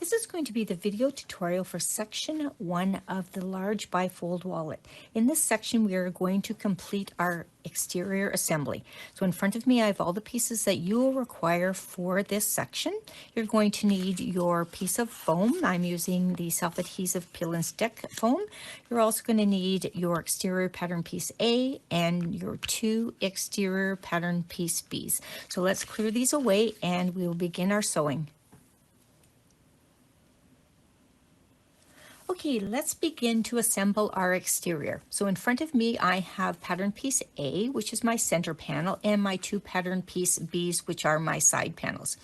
This is going to be the video tutorial for section 1 of the large bifold wallet. In this section, we are going to complete our exterior assembly. So in front of me, I have all the pieces that you will require for this section. You're going to need your piece of foam. I'm using the self-adhesive peel and stick foam. You're also going to need your exterior pattern piece A and your 2 exterior pattern piece Bs. So let's clear these away and we will begin our sewing. Okay, let's begin to assemble our exterior. So in front of me, I have pattern piece A, which is my center panel, and my 2 pattern piece Bs, which are my side panels.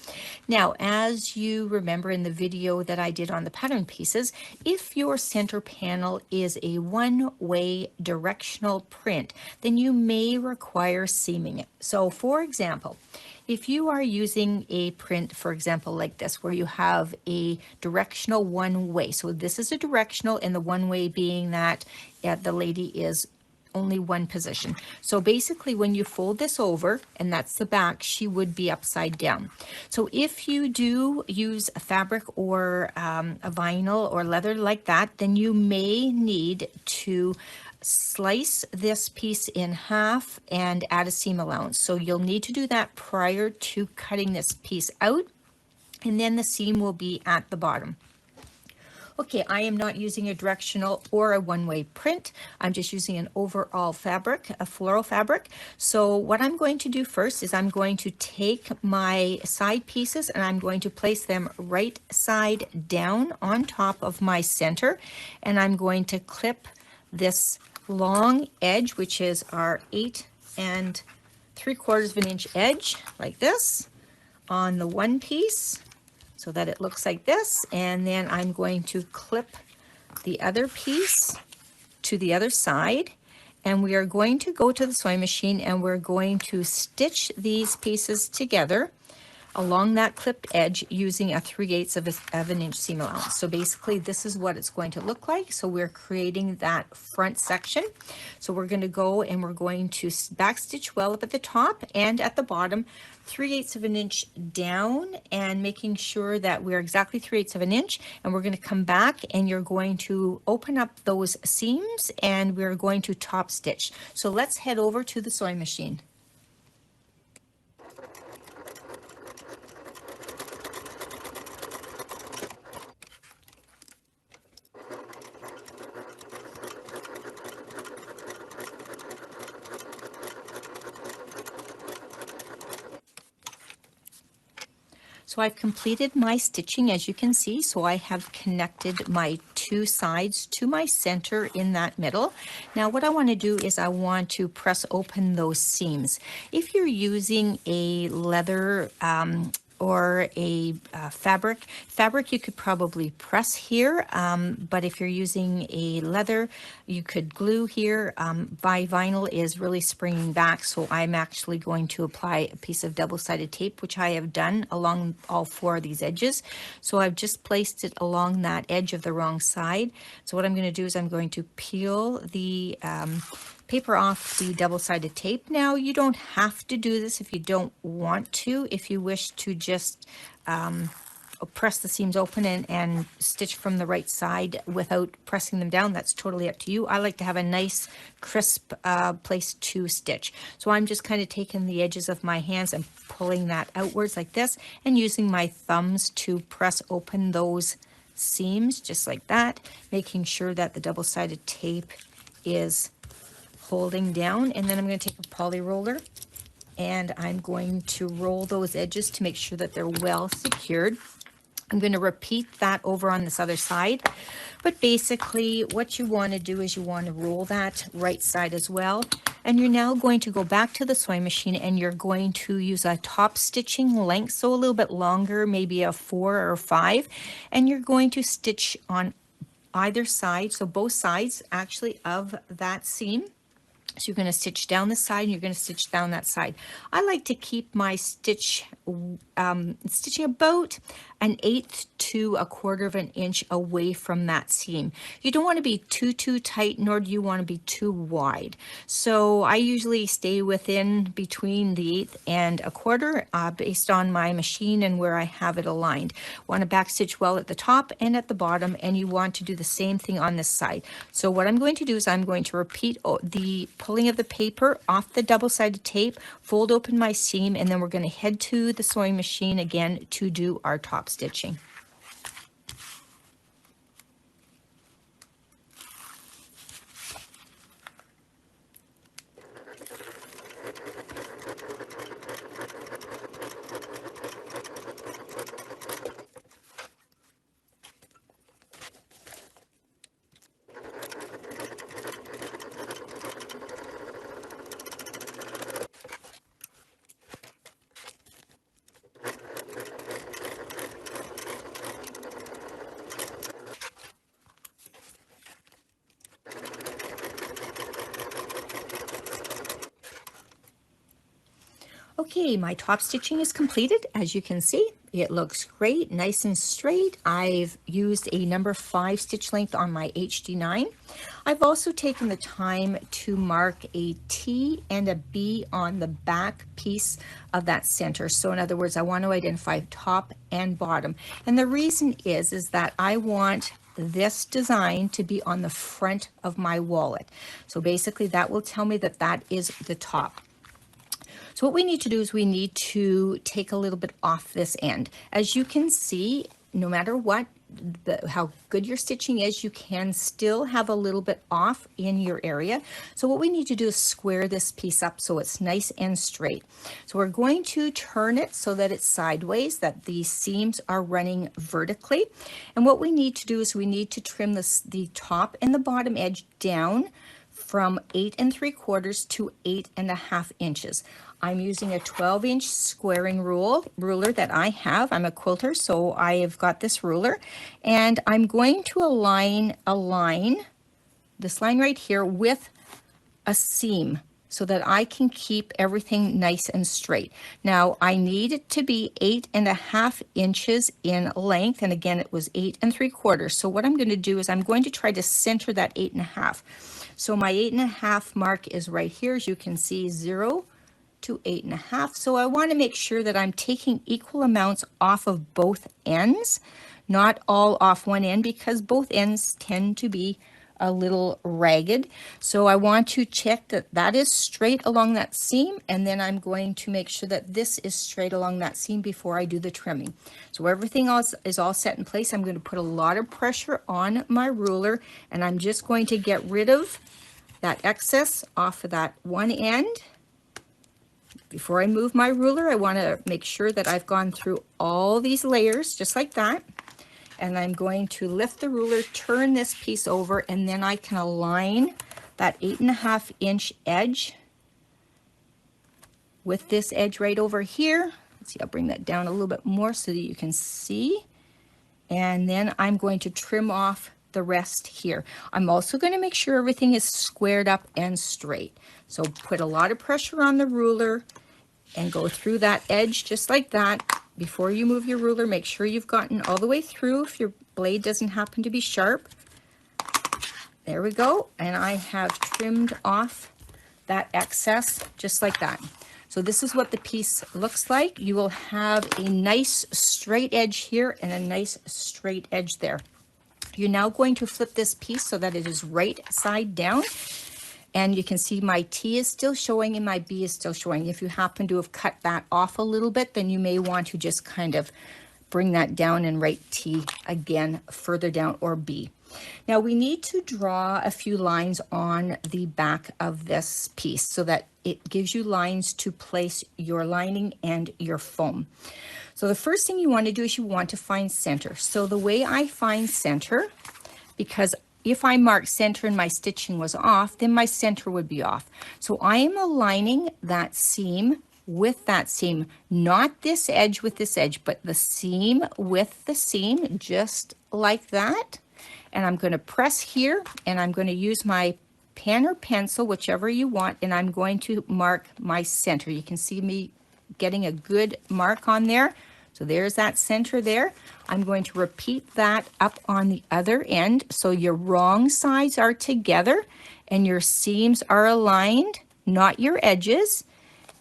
Now, as you remember in the video that I did on the pattern pieces, if your center panel is a one-way directional print, then you may require seaming it. So for example, if you are using a print, for example, like this, where you have a directional one way, so this is a directional and the one way being that the lady is only one position. So basically when you fold this over, and that's the back, she would be upside down. So if you do use a fabric or a vinyl or leather like that, then you may need to slice this piece in half and add a seam allowance. So you'll need to do that prior to cutting this piece out, and then the seam will be at the bottom. Okay, I am not using a directional or a one-way print. I'm just using an overall fabric, a floral fabric. So what I'm going to do first is I'm going to take my side pieces and I'm going to place them right side down on top of my center, and I'm going to clip this long edge, which is our 8 3/4 of an inch edge, like this, on the one piece, so that it looks like this. And then I'm going to clip the other piece to the other side, and we are going to go to the sewing machine and we're going to stitch these pieces together along that clipped edge using a 3/8 of an inch seam allowance. So basically this is what it's going to look like. So we're creating that front section. So we're going to go and we're going to back stitch well up at the top and at the bottom, 3/8 of an inch down, and making sure that we're exactly 3/8 of an inch. And we're going to come back and you're going to open up those seams and we're going to top stitch. So let's head over to the sewing machine. So I've completed my stitching, as you can see. So I have connected my 2 sides to my center in that middle. Now what I want to do is I want to press open those seams. If you're using a leather or a fabric you could probably press here, but if you're using a leather, you could glue here. My vinyl is really springing back, so I'm actually going to apply a piece of double-sided tape, which I have done along all 4 of these edges. So I've just placed it along that edge of the wrong side. So what I'm going to do is I'm going to peel the paper off the double-sided tape. Now you don't have to do this if you don't want to. If you wish to just press the seams open and stitch from the right side without pressing them down, that's totally up to you. I like to have a nice crisp place to stitch. So I'm just kind of taking the edges of my hands and pulling that outwards like this and using my thumbs to press open those seams just like that, making sure that the double-sided tape is holding down. And then I'm going to take a poly roller and I'm going to roll those edges to make sure that they're well secured. I'm going to repeat that over on this other side, but basically what you want to do is you want to roll that right side as well. And you're now going to go back to the sewing machine and you're going to use a top stitching length, so a little bit longer, maybe a 4 or 5, and you're going to stitch on either side, so both sides actually of that seam. So you're going to stitch down the side and you're going to stitch down that side. I like to keep my stitching about 1/8 to 1/4 of an inch away from that seam. You don't want to be too tight, nor do you want to be too wide. So I usually stay within between the 1/8 and 1/4 based on my machine and where I have it aligned. Want to back stitch well at the top and at the bottom, and you want to do the same thing on this side. So what I'm going to do is I'm going to repeat the pulling of the paper off the double-sided tape, fold open my seam, and then we're going to head to the sewing machine again to do our top stitching. Okay, my top stitching is completed. As you can see, it looks great, nice and straight. I've used a number 5 stitch length on my HD9. I've also taken the time to mark a T and a B on the back piece of that center. So in other words, I want to identify top and bottom. And the reason is that I want this design to be on the front of my wallet. So basically that will tell me that that is the top. So what we need to do is we need to take a little bit off this end. As you can see, no matter what, how good your stitching is, you can still have a little bit off in your area. So what we need to do is square this piece up so it's nice and straight. So we're going to turn it so that it's sideways, that the seams are running vertically. And what we need to do is we need to trim the top and the bottom edge down from 8 3/4 to 8 1/2 inches. I'm using a 12-inch squaring ruler that I have. I'm a quilter, so I have got this ruler, and I'm going to align this line right here with a seam so that I can keep everything nice and straight. Now I need it to be 8 1/2 inches in length, and again it was 8 3/4. So what I'm going to do is I'm going to try to center that 8 1/2. So my 8 1/2 mark is right here, as you can see, 0 to 8 1/2. So I want to make sure that I'm taking equal amounts off of both ends, not all off one end, because both ends tend to be a little ragged. So I want to check that that is straight along that seam, and then I'm going to make sure that this is straight along that seam before I do the trimming. So everything else is all set in place. I'm going to put a lot of pressure on my ruler, and I'm just going to get rid of that excess off of that one end. Before I move my ruler, I want to make sure that I've gone through all these layers just like that. And I'm going to lift the ruler, turn this piece over, and then I can align that 8 1/2 inch edge with this edge right over here. Let's see, I'll bring that down a little bit more so that you can see. And then I'm going to trim off the rest here. I'm also going to make sure everything is squared up and straight. So put a lot of pressure on the ruler and go through that edge just like that. Before you move your ruler, make sure you've gotten all the way through if your blade doesn't happen to be sharp. There we go. And I have trimmed off that excess just like that. So this is what the piece looks like. You will have a nice straight edge here and a nice straight edge there. You're now going to flip this piece so that it is right side down. And you can see my T is still showing and my B is still showing. If you happen to have cut that off a little bit, then you may want to just kind of bring that down and write T again further down, or B. Now we need to draw a few lines on the back of this piece so that it gives you lines to place your lining and your foam. So the first thing you want to do is you want to find center. So the way I find center, because if I marked center and my stitching was off, then my center would be off. So I am aligning that seam with that seam, not this edge with this edge, but the seam with the seam, just like that. And I'm going to press here, and I'm going to use my pen or pencil, whichever you want, and I'm going to mark my center. You can see me getting a good mark on there. So there's that center there. I'm going to repeat that up on the other end. So your wrong sides are together and your seams are aligned, not your edges.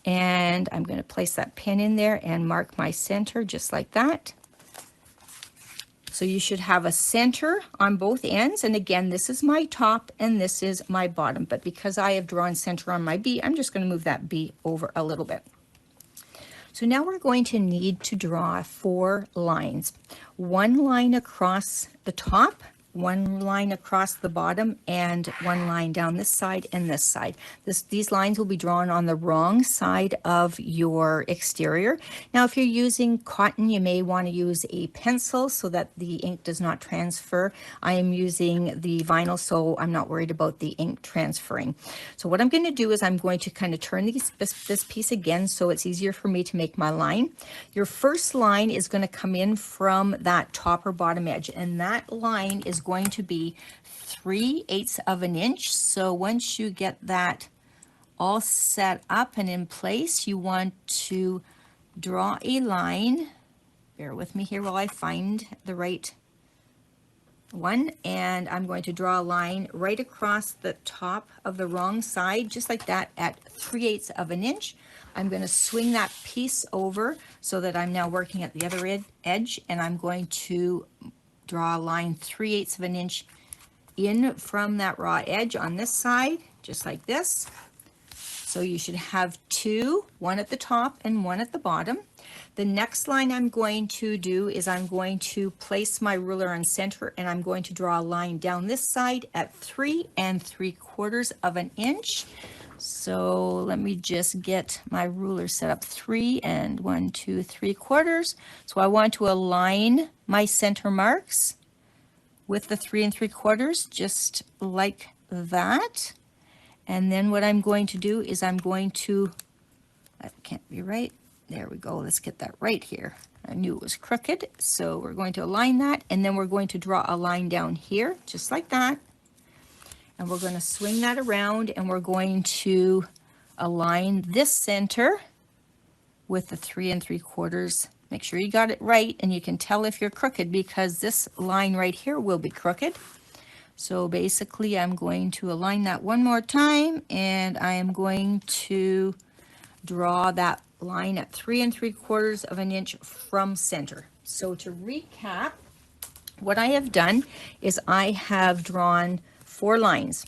And I'm going to place that pin in there and mark my center just like that. So you should have a center on both ends. And again, this is my top and this is my bottom. But because I have drawn center on my B, I'm just going to move that B over a little bit. So now we're going to need to draw 4 lines. 1 line across the top, 1 line across the bottom, and 1 line down this side and this side. These lines will be drawn on the wrong side of your exterior. Now, if you're using cotton, you may want to use a pencil so that the ink does not transfer. I am using the vinyl, so I'm not worried about the ink transferring. So what I'm going to do is I'm going to kind of turn this piece again so it's easier for me to make my line. Your first line is going to come in from that top or bottom edge, and that line is going to be 3/8 of an inch. So once you get that all set up and in place, you want to draw a line. Bear with me here while I find the right one, and I'm going to draw a line right across the top of the wrong side, just like that, at 3/8 of an inch. I'm going to swing that piece over so that I'm now working at the other edge, and I'm going to draw a line 3/8 of an inch in from that raw edge on this side, just like this. So you should have 2, 1 at the top and 1 at the bottom. The next line I'm going to do is I'm going to place my ruler on center, and I'm going to draw a line down this side at 3 3/4 of an inch. So let me just get my ruler set up. 3 and 1, 2, 3/4. So I want to align my center marks with the 3 3/4, just like that. And then what I'm going to do is I'm going to, that can't be right. There we go. Let's get that right here. I knew it was crooked. So we're going to align that, and then we're going to draw a line down here, just like that. And we're going to swing that around, and we're going to align this center with the 3 3/4. Make sure you got it right, and you can tell if you're crooked because this line right here will be crooked. So basically I'm going to align that one more time, and I am going to draw that line at 3 3/4 of an inch from center. So to recap, what I have done is I have drawn 4 lines.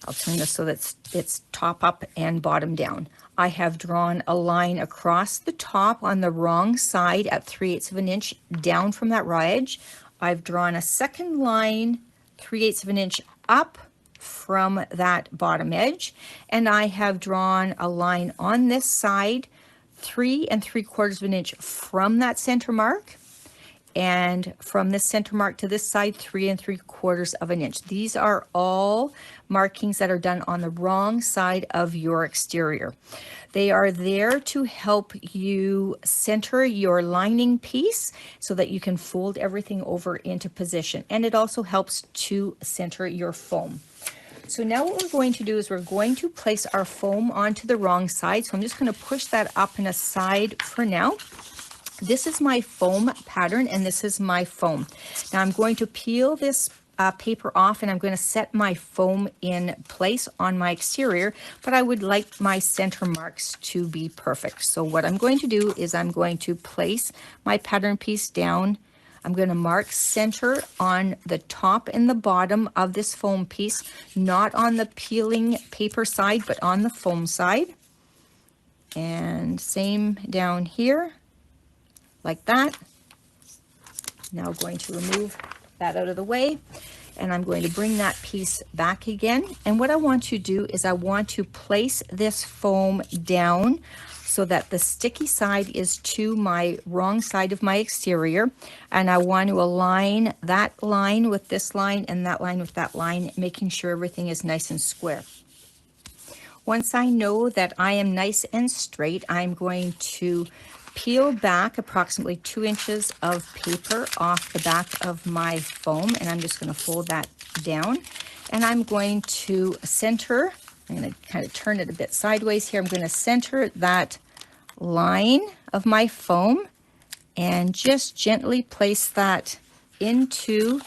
I'll turn this so that it's top up and bottom down. I have drawn a line across the top on the wrong side at 3/8 of an inch down from that raw edge. I've drawn a second line 3/8 of an inch up from that bottom edge, and I have drawn a line on this side 3 3/4 of an inch from that center mark, and from this center mark to this side 3 3/4 of an inch. These are all markings that are done on the wrong side of your exterior. They are there to help you center your lining piece so that you can fold everything over into position, and it also helps to center your foam. So now what we're going to do is we're going to place our foam onto the wrong side. So I'm just going to push that up and aside for now. This is my foam pattern, and this is my foam. Now I'm going to peel this paper off, and I'm going to set my foam in place on my exterior, but I would like my center marks to be perfect. So what I'm going to do is I'm going to place my pattern piece down. I'm going to mark center on the top and the bottom of this foam piece, not on the peeling paper side, but on the foam side. And same down here, like that. Now going to remove that out of the way, and I'm going to bring that piece back again. And what I want to do is I want to place this foam down so that the sticky side is to my wrong side of my exterior, and I want to align that line with this line and that line with that line, making sure everything is nice and square. Once I know that I am nice and straight, I'm going to peel back approximately 2 inches of paper off the back of my foam, and I'm just going to fold that down. And I'm going to center, I'm going to kind of turn it a bit sideways here. I'm going to center that line of my foam and just gently place that into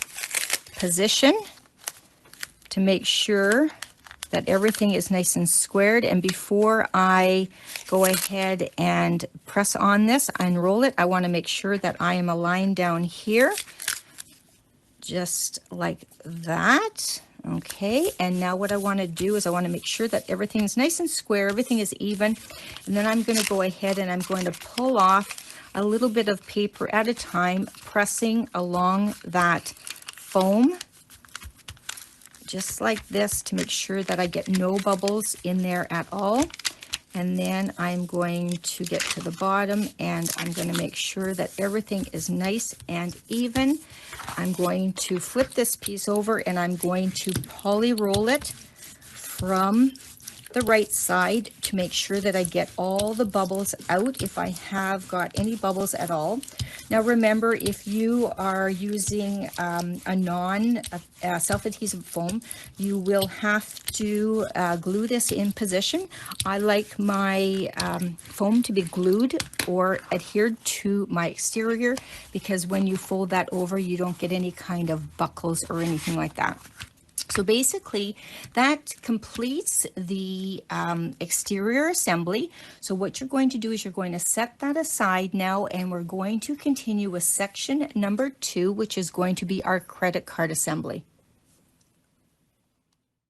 position to make sure that everything is nice and squared. And before I go ahead and press on this, unroll it, I want to make sure that I am aligned down here, just like that. Okay, and now what I want to do is I want to make sure that everything is nice and square, everything is even, and then I'm going to go ahead and I'm going to pull off a little bit of paper at a time, pressing along that foam, just like this, to make sure that I get no bubbles in there at all. And then I'm going to get to the bottom and I'm going to make sure that everything is nice and even. I'm going to flip this piece over and I'm going to poly roll it from the right side to make sure that I get all the bubbles out if I have got any bubbles at all. Now remember, if you are using a self-adhesive foam, you will have to glue this in position. I like my foam to be glued or adhered to my exterior, because when you fold that over, you don't get any kind of buckles or anything like that. So basically that completes the exterior assembly. So what you're going to do is you're going to set that aside now, and we're going to continue with section number 2, which is going to be our credit card assembly.